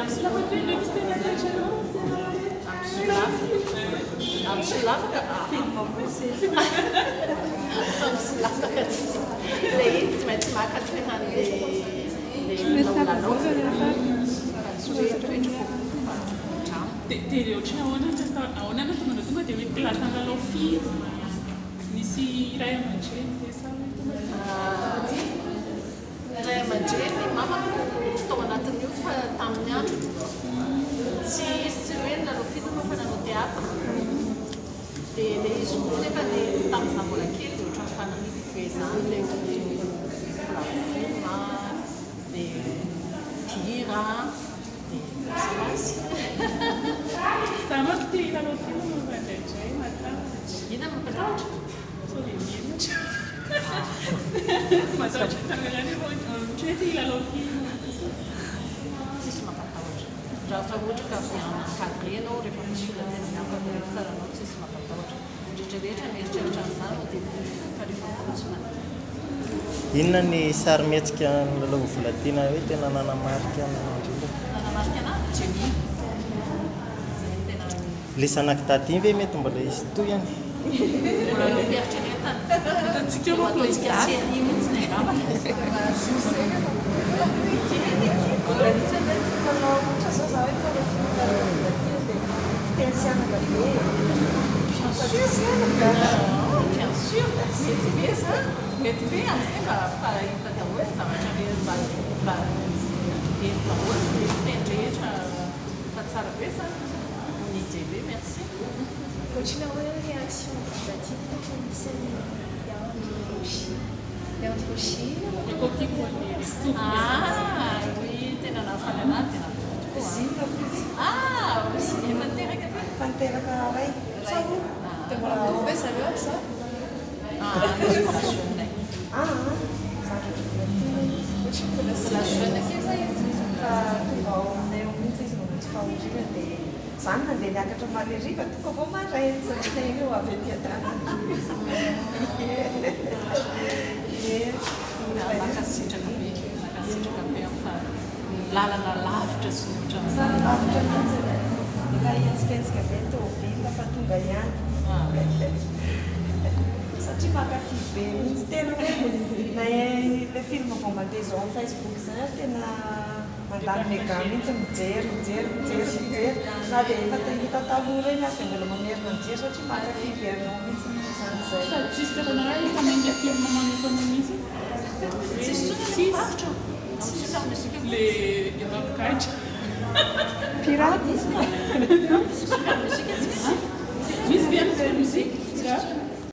Amsulafatra ilay misy tena rehetra Amsulafatra? Amsulafatra ilay izy tsy maintsy maka toeran'ilay lalao dia ohatrany ahoana no tonga tonga dia hoe mpilatana lalao firy misy iray aman-dreny dia sa iray aman-dreny mamako tao anatin'io fa tamin'ny andro tsy izy hoe lalao firy moa fa nanao teatra dia ilay izy koa nefa tamin'izaho mbola kely dia ohatrany fanamidiko hoe izany ilay filma dia tira dia masy Za manko tia lalao firy mandraindray matahotra. Ina mampatahotra? Sao dia mianatra. Matahotra tanganany ohatra hoe tia lalao firy. Tsisy mampatahotra. Raha fa ohatra ka avy encadré ianao rehefa misy olona tena tsara anao tsisy mampatahotra. Rehetrarehetra mieritreritra an'izany no dia fa rehefa fotsiny. Inona ny sarimihetsika ny lalao volantiana hoe tena nanamarika indrindra? Nanamarika anahy Jenny. Le sanakitaty iny ve mety mbola izy toy ihany? Mbola no mieritreretana. Hitantsika moa Matontsika seny mihitsy ny angamba. Bien sûr, mety be za. Mety be amin'izay mba fahita daholo zavatra mba eny daholo rehetrarehetra fa tsara be za. Nijery be merci. Ohatrana hoe réaction vazatika anisany Chine. Le copier-coller, les Ah oui, tena nafana anahy tena Zina plus. Ah, aussi efa teraka be. Tanteraka ray. Dia mbola mitovy hoe zareo sa? Ah, izy mbola jeune. Zavatra volantiana izy. Ohatrany mbola Mbola jeune kely za izy. Fa tonga ao aminay ao mihitsy izy mbola tsy fahoriana dia izany mandeha niakatra maleriva tonga vao maraina satria eo avy aty an-tanana. Nakasitraka be amin'ny fa lalana lavitra sy ohatra Izany lavitra mihitsy. Efa hetsikaetsika be tômôbila fa tonga ihany. Satria mankafy be mihitsy tena hoe na ilay film vao mandeha zao amin'ny Facebook izany tena mandany mega mihitsy mijery. Na dia efa hita taloha reny azy dia mbola mamerina mijery satria mankafy be anao mihitsy izany izay. Sady tsisy toerana hoe tamenga film manokana mihitsy. Tsisy tsony tsisy amin'ny musika Le Europe-gadra. Pirate izy. super musika tsisy. Misy bien de musique.